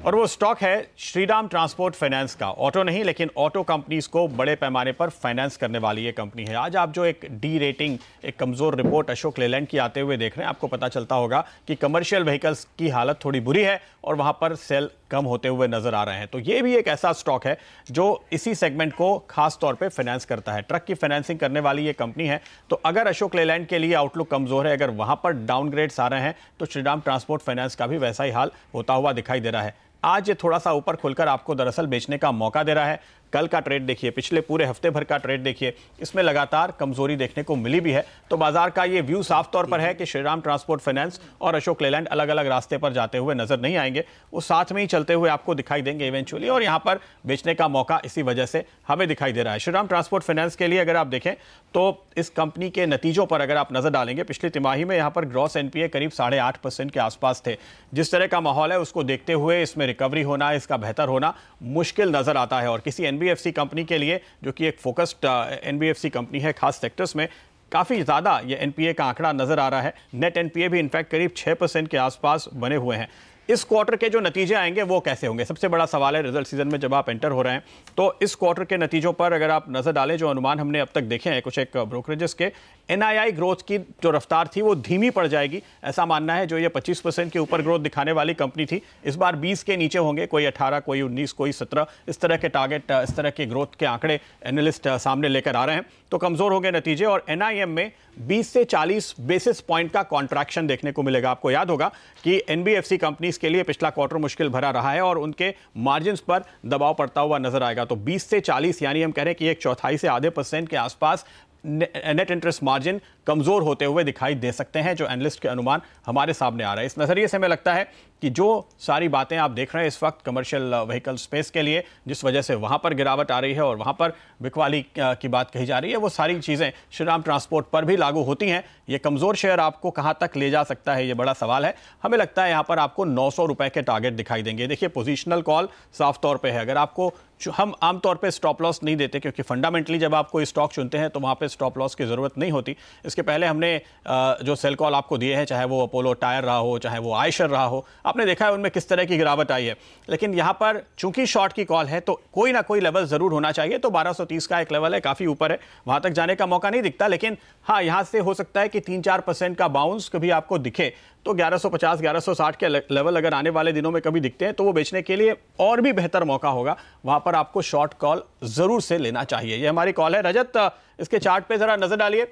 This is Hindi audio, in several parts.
और वो स्टॉक है श्रीराम ट्रांसपोर्ट फाइनेंस का। ऑटो नहीं, लेकिन ऑटो कंपनीज को बड़े पैमाने पर फाइनेंस करने वाली ये कंपनी है। आज आप जो एक डी रेटिंग, एक कमजोर रिपोर्ट अशोक लेलैंड की आते हुए देख रहे हैं, आपको पता चलता होगा कि कमर्शियल व्हीकल्स की हालत थोड़ी बुरी है और वहां पर सेल कम होते हुए नजर आ रहे हैं। तो ये भी एक ऐसा स्टॉक है जो इसी सेगमेंट को खास तौर पे फाइनेंस करता है। ट्रक की फाइनेंसिंग करने वाली ये कंपनी है। तो अगर अशोक लेलैंड के लिए आउटलुक कमजोर है, अगर वहां पर डाउनग्रेड्स आ रहे हैं, तो श्रीराम ट्रांसपोर्ट फाइनेंस का भी वैसा ही हाल होता हुआ दिखाई दे रहा है। आज ये थोड़ा सा ऊपर खुलकर आपको दरअसल बेचने का मौका दे रहा है। कल का ट्रेड देखिए, पिछले पूरे हफ्ते भर का ट्रेड देखिए, इसमें लगातार कमजोरी देखने को मिली भी है। तो बाजार का ये व्यू साफ तौर पर है कि श्रीराम ट्रांसपोर्ट फाइनेंस और अशोक लेलैंड अलग अलग रास्ते पर जाते हुए नजर नहीं आएंगे, वो साथ में ही चलते हुए आपको दिखाई देंगे इवेंचुअली, और यहां पर बेचने का मौका इसी वजह से हमें दिखाई दे रहा है। श्रीराम ट्रांसपोर्ट फाइनेंस के लिए अगर आप देखें तो इस कंपनी के नतीजों पर अगर आप नजर डालेंगे, पिछली तिमाही में यहां पर ग्रॉस एनपीए करीब 8.5% के आसपास थे। जिस तरह का माहौल है उसको देखते हुए इसमें रिकवरी होना, इसका बेहतर होना मुश्किल नजर आता है। और किसी एनबीएफसी कंपनी के लिए, जो कि एक फोकस्ड एनबीएफसी कंपनी है खास सेक्टर्स में, काफी ज्यादा ये एनपीए का आंकड़ा नजर आ रहा है। नेट एनपीए भी इनफैक्ट करीब 6% के आसपास बने हुए हैं। इस क्वार्टर के जो नतीजे आएंगे वो कैसे होंगे, सबसे बड़ा सवाल है। रिजल्ट सीजन में जब आप एंटर हो रहे हैं तो इस क्वार्टर के नतीजों पर अगर आप नजर डालें, जो अनुमान हमने अब तक देखे हैं कुछ एक ब्रोकरेजेस के, एनआईआई ग्रोथ की जो रफ्तार थी वो धीमी पड़ जाएगी, ऐसा मानना है। जो ये 25% के ऊपर ग्रोथ दिखाने वाली कंपनी थी, इस बार 20 के नीचे होंगे, कोई 18, कोई 19, कोई 17, इस तरह के टारगेट, इस तरह के ग्रोथ के आंकड़े एनालिस्ट सामने लेकर आ रहे हैं। तो कमजोर हो गए नतीजे और एनआईएम में 20 से 40 बेसिस पॉइंट का कॉन्ट्रैक्शन देखने को मिलेगा। आपको याद होगा कि एनबीएफसी कंपनीज के लिए पिछला क्वार्टर मुश्किल भरा रहा है और उनके मार्जिन्स पर दबाव पड़ता हुआ नजर आएगा। तो 20 से 40 यानी हम कह रहे हैं कि एक चौथाई से आधे % के आसपास नेट इंटरेस्ट मार्जिन कमजोर होते हुए दिखाई दे सकते हैं, जो एनालिस्ट के अनुमान हमारे सामने आ रहे हैं। इस नजरिए से हमें लगता है कि जो सारी बातें आप देख रहे हैं इस वक्त कमर्शियल व्हीकल स्पेस के लिए, जिस वजह से वहां पर गिरावट आ रही है और वहां पर बिकवाली की बात कही जा रही है, वो सारी चीजें श्रीराम ट्रांसपोर्ट पर भी लागू होती हैं। ये कमजोर शेयर आपको कहां तक ले जा सकता है, ये बड़ा सवाल है। हमें लगता है यहां पर आपको 900 रुपए के टारगेट दिखाई देंगे। देखिए, पोजिशनल कॉल साफ तौर पर है। अगर आपको, हम आमतौर पर स्टॉप लॉस नहीं देते, क्योंकि फंडामेंटली जब आप कोई स्टॉक चुनते हैं तो वहां पर स्टॉप लॉस की जरूरत नहीं होती। इसके पहले हमने जो सेल कॉल आपको दिए हैं, चाहे वो अपोलो टायर रहा हो, चाहे वो आयशर रहा हो, आपने देखा है उनमें किस तरह की गिरावट आई है। लेकिन यहां पर चूंकि शॉर्ट की कॉल है तो कोई ना कोई लेवल जरूर होना चाहिए। तो 1230 का एक लेवल है, काफी ऊपर है, वहां तक जाने का मौका नहीं दिखता। लेकिन हाँ, यहां से हो सकता है कि 3-4% का बाउंस कभी आपको दिखे। तो 1150, 1160 के लेवल अगर आने वाले दिनों में कभी दिखते हैं तो वो बेचने के लिए और भी बेहतर मौका होगा। वहां पर आपको शॉर्ट कॉल जरूर से लेना चाहिए। ये हमारी कॉल है। रजत, इसके चार्ट पे जरा नजर डालिए,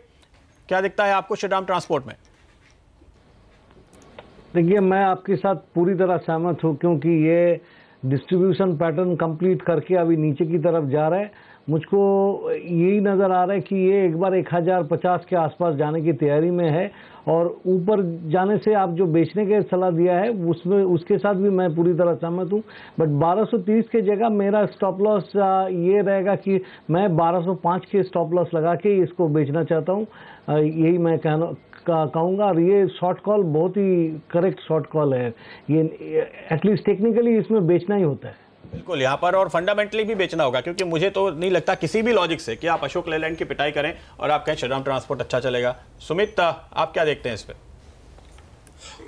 क्या दिखता है आपको श्रीराम ट्रांसपोर्ट में? देखिए, मैं आपके साथ पूरी तरह सहमत हूं, क्योंकि ये डिस्ट्रीब्यूशन पैटर्न कंप्लीट करके अभी नीचे की तरफ जा रहा है। मुझको यही नज़र आ रहा है कि ये एक बार 1050 के आसपास जाने की तैयारी में है, और ऊपर जाने से आप जो बेचने के सलाह दिया है उसमें, उसके साथ भी मैं पूरी तरह सहमत हूँ। बट 1230 के जगह मेरा स्टॉप लॉस ये रहेगा कि मैं 1205 के स्टॉप लॉस लगा के इसको बेचना चाहता हूँ। यही मैं कहूँगा। और ये शॉर्ट कॉल बहुत ही करेक्ट शॉर्ट कॉल है। ये एटलीस्ट टेक्निकली इसमें बेचना ही होता है। बिल्कुल, यहाँ पर और फंडामेंटली भी बेचना होगा, क्योंकि मुझे तो नहीं लगता किसी भी लॉजिक से कि आप अशोक लेलैंड की पिटाई करें और आप कहें श्रीराम ट्रांसपोर्ट अच्छा चलेगा। सुमित, आप क्या देखते हैं इस पे?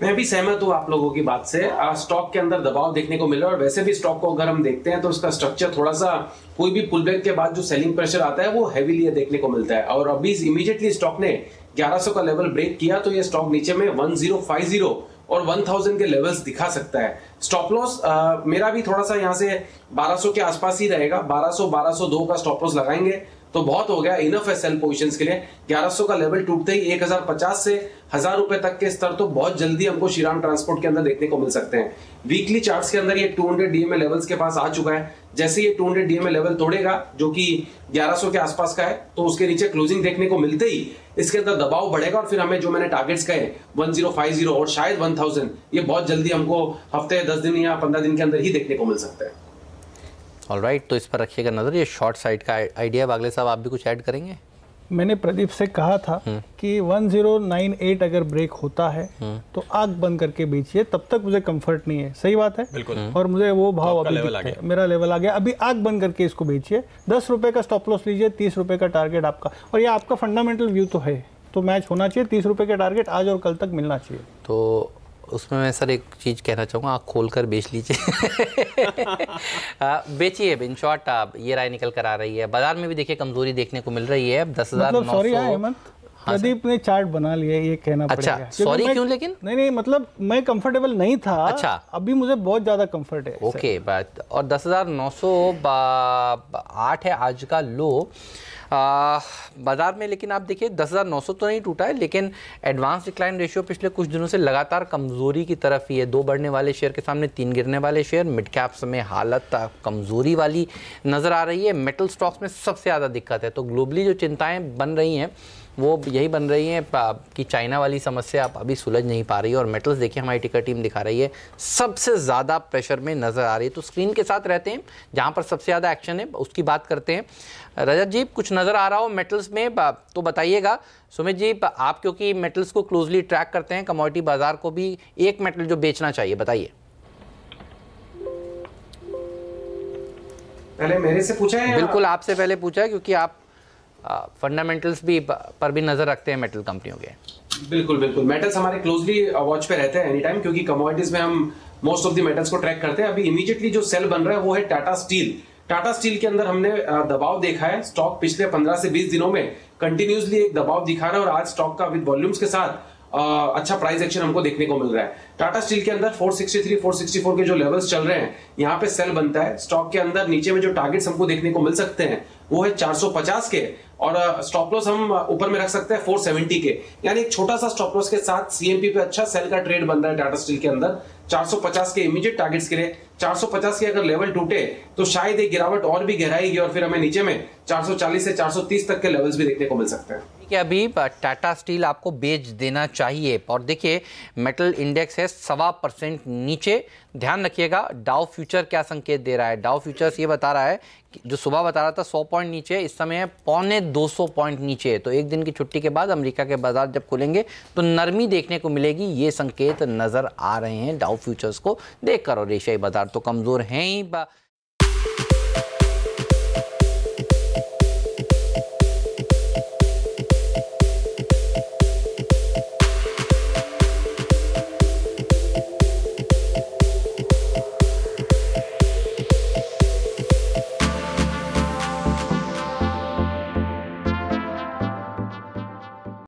मैं भी सहमत हूँ आप लोगों की बात से। स्टॉक के अंदर दबाव देखने को मिला, और वैसे भी स्टॉक को अगर हम देखते हैं तो उसका स्ट्रक्चर थोड़ा सा, कोई भी पुल बैक के बाद जो सेलिंग प्रेशर आता है वो हैवीली देखने को मिलता है। और अभी इमीडिएटली स्टॉक ने 1100 का लेवल ब्रेक किया तो ये स्टॉक नीचे में 1050 और 1000 के लेवल्स दिखा सकता है। स्टॉप लॉस मेरा भी थोड़ा सा यहाँ से 1200 के आसपास ही रहेगा। 1200-1202 का स्टॉप लॉस लगाएंगे तो बहुत हो गया, इनफ है सेल पोजीशंस के लिए। 1100 का लेवल टूटते ही 1050 से 1000 रुपए तक के स्तर तो बहुत जल्दी हमको श्रीराम ट्रांसपोर्ट के अंदर देखने को मिल सकते हैं। वीकली चार्ट्स के अंदर ये 200 डीएमए लेवल्स के पास आ चुका है। जैसे ये 200 डीएमए लेवल तोड़ेगा, जो कि 1100 के आसपास का है, तो उसके नीचे क्लोजिंग देखने को मिलते ही इसके अंदर दबाव बढ़ेगा, और फिर हमें जो मैंने टारगेट्स कहे 1050 और शायद 1000, ये बहुत जल्दी हमको हफ्ते 10 दिन या 15 दिन के अंदर ही देखने को मिल सकता है। ऑलराइट, तो इस पर रखिएगा नजर। ये शॉर्ट साइड का आइडिया, बागले साहब आप भी कुछ ऐड करेंगे? मैंने प्रदीप से कहा था कि 1098 अगर ब्रेक होता है तो आग बंद करके बेचिए, तब तक मुझे कंफर्ट नहीं है। सही बात है, बिल्कुल। और मुझे वो भाव अभी मेरा लेवल आ गया, अभी आग बंद करके इसको बेचिए। 10 रुपए का स्टॉप लॉस लीजिए, 30 रुपए का टारगेट आपका, और ये आपका फंडामेंटल व्यू तो है, तो मैच होना चाहिए। 30 रुपए का टारगेट आज और कल तक मिलना चाहिए। तो उसमें मैं सर एक चीज़ कहना चाहूँगा, आप खोल कर बेच लीजिए। बेचिए, इन शॉर्ट ये राय निकल कर आ रही है। बाजार में भी देखिए कमजोरी देखने को मिल रही है। 10,900 प्रदीप ने चार्ट बना लिया, ये कहना पड़ेगा। अच्छा, सॉरी क्यों? लेकिन नहीं मतलब मैं कंफर्टेबल नहीं था। अच्छा, अभी मुझे बहुत ज्यादा कंफर्ट है। ओके, बात। और 10,908 है आज का लो बाजार में। लेकिन आप देखिए 10,900 तो नहीं टूटा है, लेकिन एडवांस डिक्लाइन रेशियो पिछले कुछ दिनों से लगातार कमजोरी की तरफ ही है। 2 बढ़ने वाले शेयर के सामने 3 गिरने वाले शेयर। मिड कैप्स में हालत कमजोरी वाली नजर आ रही है। मेटल स्टॉक्स में सबसे ज़्यादा दिक्कत है। तो ग्लोबली जो चिंताएं बन रही हैं वो यही बन रही हैं कि चाइना वाली समस्या अभी सुलझ नहीं पा रही है। और मेटल्स देखिए हमारी टिकर टीम दिखा रही है सबसे ज़्यादा प्रेशर में नज़र आ रही है। तो स्क्रीन के साथ रहते हैं, जहाँ पर सबसे ज़्यादा एक्शन है उसकी बात करते हैं। रजत जी, कुछ नज़र आ रहा हो मेटल्स में तो बताइएगा। सुमित जी, आप क्योंकि मेटल्स को क्लोजली ट्रैक करते हैं, कमोडिटी बाजार को भी एक मेटल जो बेचना चाहिए, बताइए। पहले मेरे से पूछा है? बिल्कुल आपसे पहले पूछा है, क्योंकि आप फंडामेंटल्स भी पर भी नजर रखते हैं मेटल कंपनियों के। बिल्कुल बिल्कुल, मेटल्स हमारे क्लोजली वॉच पे रहते हैं एनी टाइम, क्योंकि कमोडिटीज में हम मोस्ट ऑफ द मेटल्स को ट्रैक करते हैं। अभी इमीडिएटली जो सेल बन रहा है वो है टाटा स्टील। टाटा स्टील के अंदर हमने दबाव देखा है। स्टॉक पिछले 15 से 20 दिनों में कंटिन्यूसली एक दबाव दिखा रहा है, और आज स्टॉक का विद वॉल्यूम्स के साथ अच्छा प्राइस एक्शन हमको देखने को मिल रहा है। टाटा स्टील के अंदर 463, 464 के जो लेवल्स चल रहे हैं, यहाँ पे सेल बनता है। स्टॉक के अंदर नीचे में जो टारगेट्स हमको देखने को मिल सकते हैं वो है 450 के, और स्टॉप लॉस हम ऊपर में रख सकते हैं 470 के। यानी एक छोटा सा स्टॉप लॉस के साथ सीएमपी पे अच्छा सेल का ट्रेड बन रहा है टाटा स्टील के अंदर। 450 के इमीडिएट टारगेट्स के लिए 450 के अगर लेवल टूटे तो शायद एक गिरावट और भी गहराएगी, और फिर हमें नीचे में 440 से 430 तक के लेवल्स भी देखने को मिल सकते हैं। कि अभी टाटा स्टील आपको बेच देना चाहिए। और देखिए मेटल इंडेक्स है 1.25% नीचे। ध्यान रखिएगा डाउ फ्यूचर क्या संकेत दे रहा है। डाउ फ्यूचर्स ये बता रहा है कि जो सुबह बता रहा था 100 पॉइंट नीचे, इस समय है 250 पॉइंट नीचे। तो एक दिन की छुट्टी के बाद अमेरिका के बाजार जब खुलेंगे तो नरमी देखने को मिलेगी, ये संकेत नजर आ रहे हैं डाउ फ्यूचर्स को देखकर। और एशियाई बाजार तो कमजोर हैं ही।